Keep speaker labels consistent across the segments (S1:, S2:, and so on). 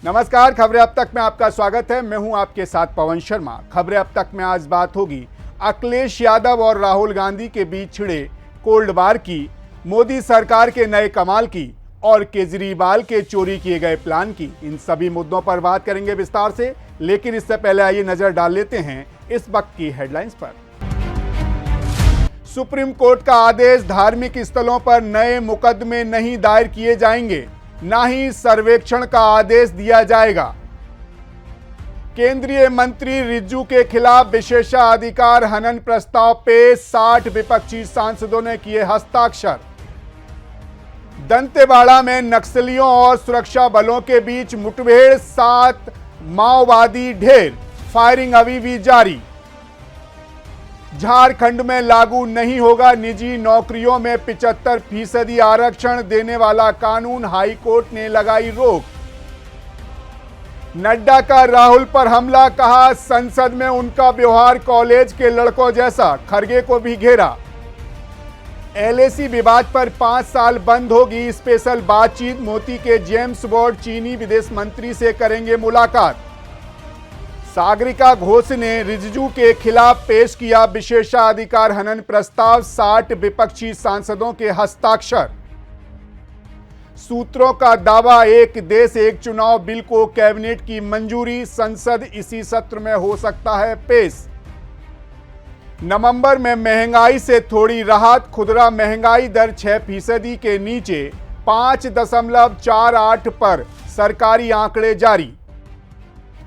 S1: नमस्कार, खबरें अब तक में आपका स्वागत है। मैं हूं आपके साथ पवन शर्मा। खबरें अब तक में आज बात होगी अखिलेश यादव और राहुल गांधी के बीच छिड़े कोल्ड वार की, मोदी सरकार के नए कमाल की और केजरीवाल के चोरी किए गए प्लान की। इन सभी मुद्दों पर बात करेंगे विस्तार से, लेकिन इससे पहले आइए नजर डाल लेते हैं इस वक्त की हेडलाइंस पर। सुप्रीम कोर्ट का आदेश, धार्मिक स्थलों पर नए मुकदमे नहीं दायर किए जाएंगे, ना ही सर्वेक्षण का आदेश दिया जाएगा। केंद्रीय मंत्री रिज्जू के खिलाफ विशेषाधिकार हनन प्रस्ताव पे 60 विपक्षी सांसदों ने किए हस्ताक्षर। दंतेवाड़ा में नक्सलियों और सुरक्षा बलों के बीच मुठभेड़, 7 माओवादी ढेर, फायरिंग अभी भी जारी। झारखंड में लागू नहीं होगा निजी नौकरियों में 75% आरक्षण देने वाला कानून, हाई कोर्ट ने लगाई रोक। नड्डा का राहुल पर हमला, कहा संसद में उनका व्यवहार कॉलेज के लड़कों जैसा, खड़गे को भी घेरा। एलएसी विवाद पर 5 साल बंद होगी स्पेशल बातचीत, मोती के जेम्स बॉन्ड चीनी विदेश मंत्री से करेंगे मुलाकात। सागरिका घोष ने रिजिजू के खिलाफ पेश किया विशेषाधिकार हनन प्रस्ताव, 60 विपक्षी सांसदों के हस्ताक्षर। सूत्रों का दावा, एक देश एक चुनाव बिल को कैबिनेट की मंजूरी, संसद इसी सत्र में हो सकता है पेश। नवंबर में महंगाई से थोड़ी राहत, खुदरा महंगाई दर 6% के नीचे 5.48 पर, सरकारी आंकड़े जारी।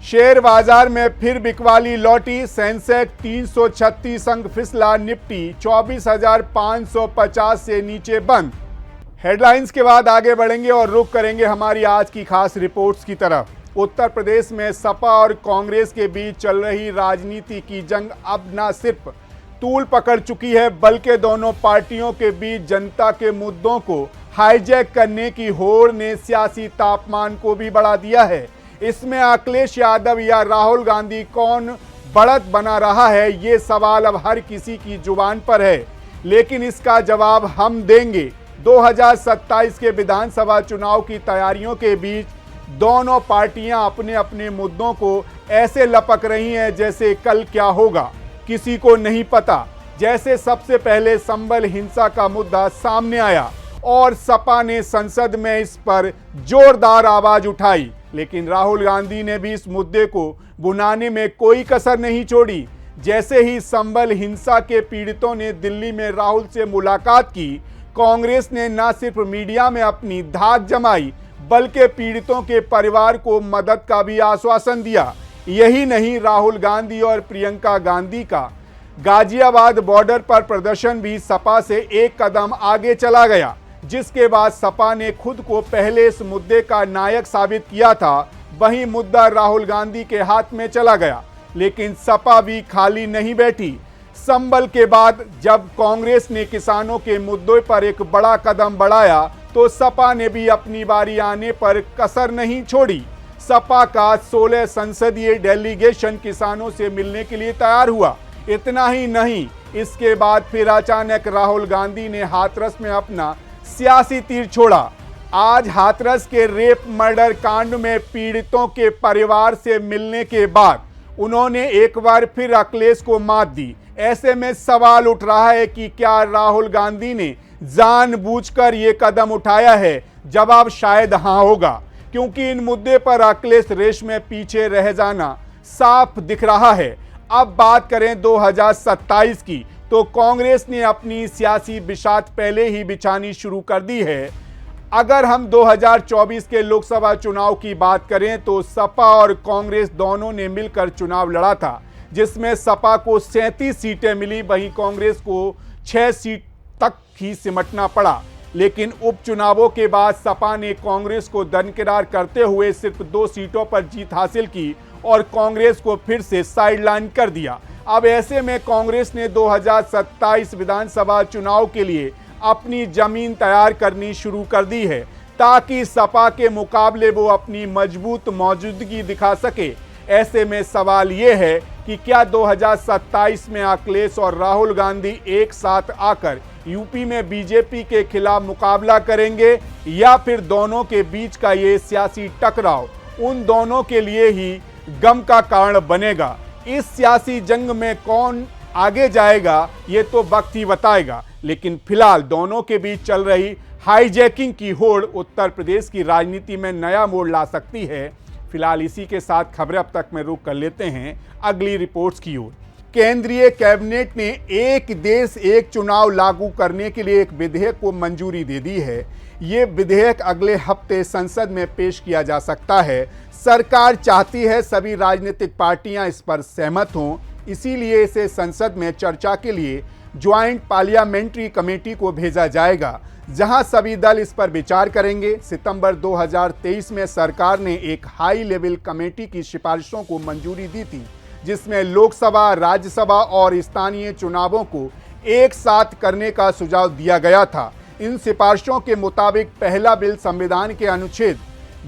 S1: शेयर बाजार में फिर बिकवाली लौटी, सेंसेक्स 336 अंक फिसला, निफ्टी 24,550 से नीचे बंद। हेडलाइंस के बाद आगे बढ़ेंगे और रुख करेंगे हमारी आज की खास रिपोर्ट्स की तरफ। उत्तर प्रदेश में सपा और कांग्रेस के बीच चल रही राजनीति की जंग अब न सिर्फ तूल पकड़ चुकी है, बल्कि दोनों पार्टियों के बीच जनता के मुद्दों को हाईजैक करने की होड़ ने सियासी तापमान को भी बढ़ा दिया है। इसमें अखिलेश यादव या राहुल गांधी कौन बढ़त बना रहा है, ये सवाल अब हर किसी की जुबान पर है, लेकिन इसका जवाब हम देंगे। 2027 के विधानसभा चुनाव की तैयारियों के बीच दोनों पार्टियां अपने अपने मुद्दों को ऐसे लपक रही हैं जैसे कल क्या होगा किसी को नहीं पता। जैसे सबसे पहले संबल हिंसा का मुद्दा सामने आया और सपा ने संसद में इस पर जोरदार आवाज उठाई, लेकिन राहुल गांधी ने भी इस मुद्दे को भुनाने में कोई कसर नहीं छोड़ी। जैसे ही संबल हिंसा के पीड़ितों ने दिल्ली में राहुल से मुलाकात की, कांग्रेस ने न सिर्फ मीडिया में अपनी धाक जमाई, बल्कि पीड़ितों के परिवार को मदद का भी आश्वासन दिया। यही नहीं, राहुल गांधी और प्रियंका गांधी का गाजियाबाद बॉर्डर पर प्रदर्शन भी सपा से एक कदम आगे चला गया, जिसके बाद सपा ने खुद को पहले इस मुद्दे का नायक साबित किया था। वहीं मुद्दा राहुल गांधी के हाथ में चला गया, लेकिन सपा भी खाली नहीं बैठी। संबल के बाद जब कांग्रेस ने किसानों के मुद्दों पर एक बड़ा कदम बढ़ाया, तो सपा ने भी अपनी बारी आने पर कसर नहीं छोड़ी। सपा का 16 संसदीय डेलीगेशन किसानों से मिलने के लिए तैयार हुआ। इतना ही नहीं, इसके बाद फिर अचानक राहुल गांधी ने हाथरस में अपना सियासी तीर छोड़ा। आज हाथरस के रेप मर्डर कांड में पीड़ितों के परिवार से मिलने के बाद उन्होंने एक बार फिर अखिलेश को मात दी। ऐसे में सवाल उठ रहा है कि क्या राहुल गांधी ने जानबूझकर ये कदम उठाया है? जवाब शायद हाँ होगा, क्योंकि इन मुद्दे पर अखिलेश रेस में पीछे रह जाना साफ दिख रहा है। अब बात करें 2027 की, तो कांग्रेस ने अपनी सियासी बिसात पहले ही बिछानी शुरू कर दी है। अगर हम 2024 के लोकसभा चुनाव की बात करें, तो सपा और कांग्रेस दोनों ने मिलकर चुनाव लड़ा था, जिसमें सपा को 37 सीटें मिली, वहीं कांग्रेस को 6 सीट तक ही सिमटना पड़ा। लेकिन उपचुनावों के बाद सपा ने कांग्रेस को दरकिनार करते हुए सिर्फ 2 सीटों पर जीत हासिल की और कांग्रेस को फिर से साइडलाइन कर दिया। अब ऐसे में कांग्रेस ने 2027 विधानसभा चुनाव के लिए अपनी जमीन तैयार करनी शुरू कर दी है, ताकि सपा के मुकाबले वो अपनी मजबूत मौजूदगी दिखा सके। ऐसे में सवाल ये है कि क्या 2027 में अखिलेश और राहुल गांधी एक साथ आकर यूपी में बीजेपी के खिलाफ मुकाबला करेंगे, या फिर दोनों के बीच का ये सियासी टकराव उन दोनों के लिए ही गम का कारण बनेगा। इस सियासी जंग में कौन आगे जाएगा ये तो वक्त ही बताएगा, लेकिन फिलहाल दोनों के बीच चल रही हाईजैकिंग की होड़ उत्तर प्रदेश की राजनीति में नया मोड़ ला सकती है। फिलहाल इसी के साथ खबरें अब तक में रुक कर लेते हैं अगली रिपोर्ट्स की ओर। केंद्रीय कैबिनेट ने एक देश एक चुनाव लागू करने के लिए एक विधेयक को मंजूरी दे दी है। ये विधेयक अगले हफ्ते संसद में पेश किया जा सकता है। सरकार चाहती है सभी राजनीतिक पार्टियां इस पर सहमत हों, इसीलिए इसे संसद में चर्चा के लिए ज्वाइंट पार्लियामेंट्री कमेटी को भेजा जाएगा, जहां सभी दल इस पर विचार करेंगे। सितंबर 2023 में सरकार ने एक हाई लेवल कमेटी की सिफारिशों को मंजूरी दी थी, जिसमें लोकसभा, राज्यसभा और स्थानीय चुनावों को एक साथ करने का सुझाव दिया गया था। इन सिफारिशों के मुताबिक पहला बिल संविधान के अनुच्छेद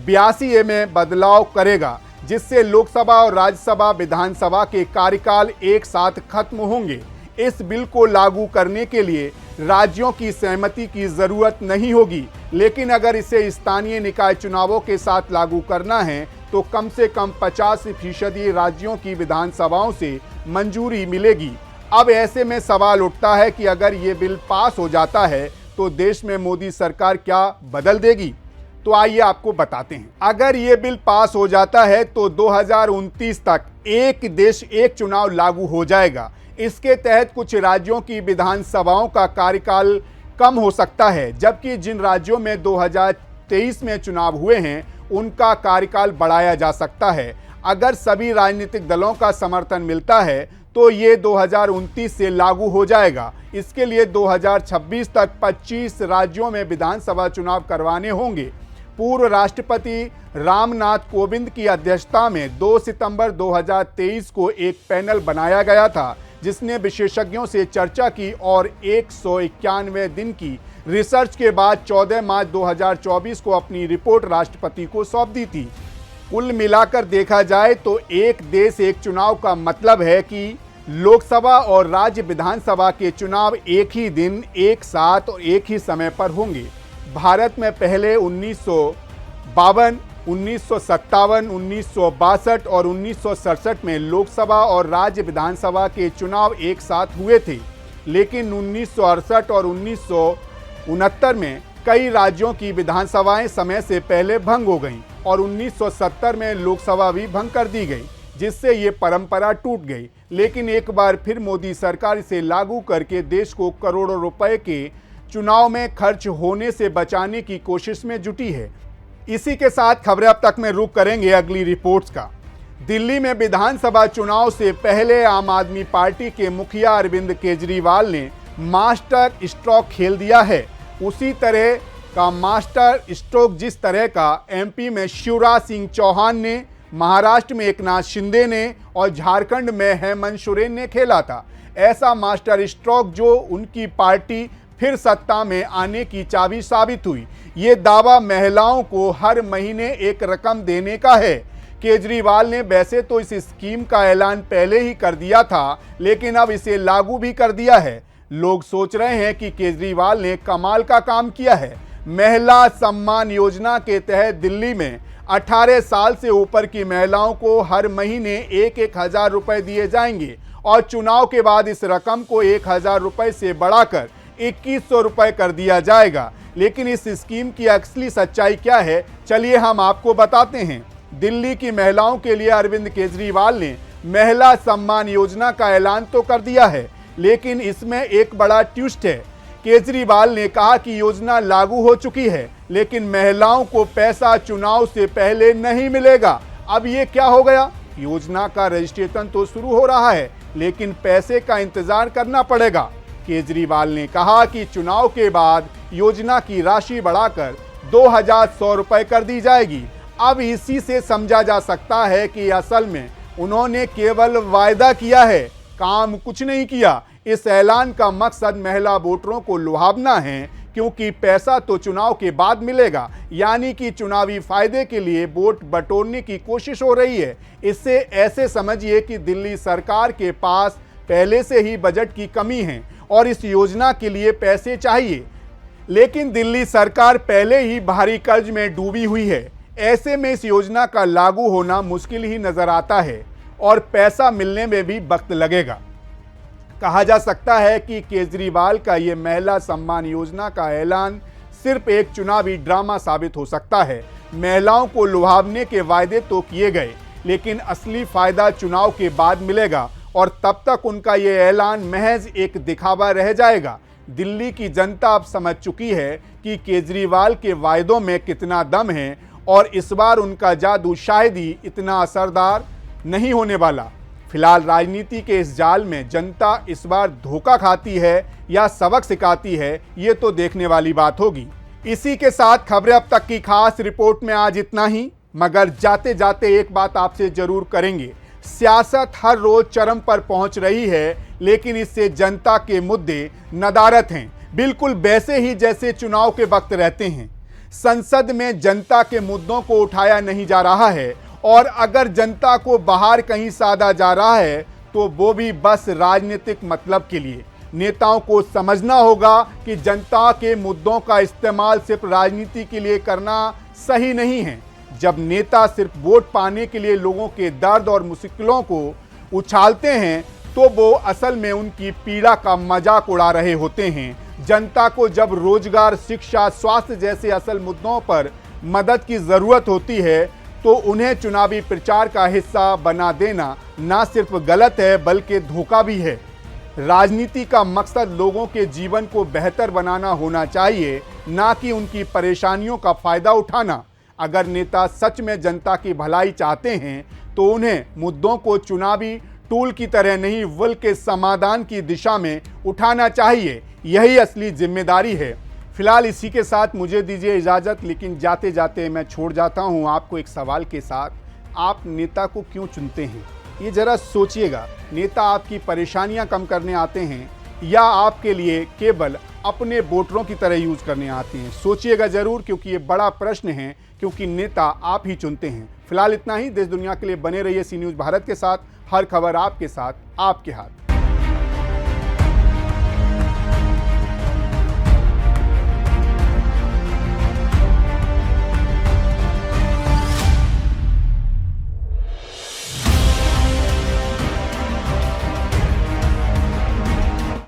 S1: 82A में बदलाव करेगा, जिससे लोकसभा और राज्यसभा विधानसभा के कार्यकाल एक साथ खत्म होंगे। इस बिल को लागू करने के लिए राज्यों की सहमति की जरूरत नहीं होगी, लेकिन अगर इसे स्थानीय निकाय चुनावों के साथ लागू करना है तो कम से कम 50% राज्यों की विधानसभाओं से मंजूरी मिलेगी। अब ऐसे में सवाल उठता है कि अगर ये बिल पास हो जाता है तो देश में मोदी सरकार क्या बदल देगी? तो आइए आपको बताते हैं। अगर ये बिल पास हो जाता है तो 2029 तक एक देश एक चुनाव लागू हो जाएगा। इसके तहत कुछ राज्यों की विधानसभाओं का कार्यकाल कम हो सकता है, जबकि जिन राज्यों में 2023 में चुनाव हुए हैं उनका कार्यकाल बढ़ाया जा सकता है। अगर सभी राजनीतिक दलों का समर्थन मिलता है तो ये 2029 से लागू हो जाएगा। इसके लिए 2026 तक 25 राज्यों में विधानसभा चुनाव करवाने होंगे। पूर्व राष्ट्रपति रामनाथ कोविंद की अध्यक्षता में 2 सितंबर 2023 को एक पैनल बनाया गया था, जिसने विशेषज्ञों से चर्चा की और 191 दिन की रिसर्च के बाद 14 मार्च 2024 को अपनी रिपोर्ट राष्ट्रपति को सौंप दी थी। कुल मिलाकर देखा जाए तो एक देश एक चुनाव का मतलब है कि लोकसभा और राज्य विधानसभा के चुनाव एक ही दिन, एक साथ और एक ही समय पर होंगे। भारत में पहले 1952, 1957, 1962 और 1967 में लोकसभा और राज्य विधानसभा के चुनाव एक साथ हुए थे, लेकिन 1968 और 1969 में कई राज्यों की विधानसभाएं समय से पहले भंग हो गईं और 1970 में लोकसभा भी भंग कर दी गई, जिससे ये परंपरा टूट गई। लेकिन एक बार फिर मोदी सरकार इसे लागू करके देश को करोड़ों रुपए के चुनाव में खर्च होने से बचाने की कोशिश में जुटी है। इसी के साथ खबरें अब तक में रुक करेंगे अगली रिपोर्ट्स का। दिल्ली में विधानसभा चुनाव से पहले आम आदमी पार्टी के मुखिया अरविंद केजरीवाल ने मास्टर स्ट्रोक खेल दिया है। उसी तरह का मास्टर स्ट्रोक जिस तरह का एमपी में शिवराज सिंह चौहान ने, महाराष्ट्र में एकनाथ शिंदे ने और झारखंड में हेमंत सोरेन ने खेला था, ऐसा मास्टर स्ट्रोक जो उनकी पार्टी फिर सत्ता में आने की चाबी साबित हुई। ये दावा महिलाओं को हर महीने एक रकम देने का है। केजरीवाल ने वैसे तो इस स्कीम का ऐलान पहले ही कर दिया था, लेकिन अब इसे लागू भी कर दिया है। लोग सोच रहे हैं कि केजरीवाल ने कमाल का काम किया है। महिला सम्मान योजना के तहत दिल्ली में 18 साल से ऊपर की महिलाओं को हर महीने 1-1 हज़ार रुपए दिए जाएंगे और चुनाव के बाद इस रकम को 1,000 रुपए से बढ़ाकर 2100 रुपए कर दिया जाएगा। लेकिन इस स्कीम की असली सच्चाई क्या है, चलिए हम आपको बताते हैं। दिल्ली की महिलाओं के लिए अरविंद केजरीवाल ने महिला सम्मान योजना का ऐलान तो कर दिया है, लेकिन इसमें एक बड़ा ट्विस्ट है। केजरीवाल ने कहा कि योजना लागू हो चुकी है, लेकिन महिलाओं को पैसा चुनाव से पहले नहीं मिलेगा। अब ये क्या हो गया? योजना का रजिस्ट्रेशन तो शुरू हो रहा है, लेकिन पैसे का इंतजार करना पड़ेगा। केजरीवाल ने कहा कि चुनाव के बाद योजना की राशि बढ़ाकर 2100 रुपए कर दी जाएगी। अब इसी से समझा जा सकता है कि असल में उन्होंने केवल वायदा किया है, काम कुछ नहीं किया। इस ऐलान का मकसद महिला वोटरों को लुभावना है, क्योंकि पैसा तो चुनाव के बाद मिलेगा, यानी कि चुनावी फायदे के लिए वोट बटोरने की कोशिश हो रही है। इससे ऐसे समझिए कि दिल्ली सरकार के पास पहले से ही बजट की कमी है और इस योजना के लिए पैसे चाहिए, लेकिन दिल्ली सरकार पहले ही भारी कर्ज में डूबी हुई है। ऐसे में इस योजना का लागू होना मुश्किल ही नजर आता है और पैसा मिलने में भी वक्त लगेगा। कहा जा सकता है कि केजरीवाल का ये महिला सम्मान योजना का ऐलान सिर्फ एक चुनावी ड्रामा साबित हो सकता है। महिलाओं को लुभावने के वायदे तो किए गए, लेकिन असली फायदा चुनाव के बाद मिलेगा और तब तक उनका ये ऐलान महज एक दिखावा रह जाएगा। दिल्ली की जनता अब समझ चुकी है कि केजरीवाल के वायदों में कितना दम है और इस बार उनका जादू शायद ही इतना असरदार नहीं होने वाला। फिलहाल राजनीति के इस जाल में जनता इस बार धोखा खाती है या सबक सिखाती है, ये तो देखने वाली बात होगी। इसी के साथ खबरें अब तक की खास रिपोर्ट में आज इतना ही, मगर जाते जाते एक बात आपसे जरूर करेंगे। सियासत हर रोज चरम पर पहुंच रही है, लेकिन इससे जनता के मुद्दे नदारद हैं, बिल्कुल वैसे ही जैसे चुनाव के वक्त रहते हैं। संसद में जनता के मुद्दों को उठाया नहीं जा रहा है और अगर जनता को बाहर कहीं साधा जा रहा है तो वो भी बस राजनीतिक मतलब के लिए। नेताओं को समझना होगा कि जनता के मुद्दों का इस्तेमाल सिर्फ राजनीति के लिए करना सही नहीं है। जब नेता सिर्फ वोट पाने के लिए लोगों के दर्द और मुश्किलों को उछालते हैं तो वो असल में उनकी पीड़ा का मजाक उड़ा रहे होते हैं। जनता को जब रोजगार, शिक्षा, स्वास्थ्य जैसे असल मुद्दों पर मदद की ज़रूरत होती है तो उन्हें चुनावी प्रचार का हिस्सा बना देना ना सिर्फ गलत है बल्कि धोखा भी है। राजनीति का मकसद लोगों के जीवन को बेहतर बनाना होना चाहिए, ना कि उनकी परेशानियों का फ़ायदा उठाना। अगर नेता सच में जनता की भलाई चाहते हैं तो उन्हें मुद्दों को चुनावी टूल की तरह नहीं बल्कि समाधान की दिशा में उठाना चाहिए। यही असली जिम्मेदारी है। फिलहाल इसी के साथ मुझे दीजिए इजाज़त, लेकिन जाते जाते मैं छोड़ जाता हूं आपको एक सवाल के साथ। आप नेता को क्यों चुनते हैं? ये ज़रा सोचिएगा। नेता आपकी परेशानियां कम करने आते हैं या आपके लिए केवल अपने वोटरों की तरह यूज़ करने आते हैं? सोचिएगा ज़रूर, क्योंकि ये बड़ा प्रश्न है, क्योंकि नेता आप ही चुनते हैं। फिलहाल इतना ही। देश दुनिया के लिए बने रहिए सी न्यूज़ भारत के साथ। हर खबर आपके साथ, आपके हाथ।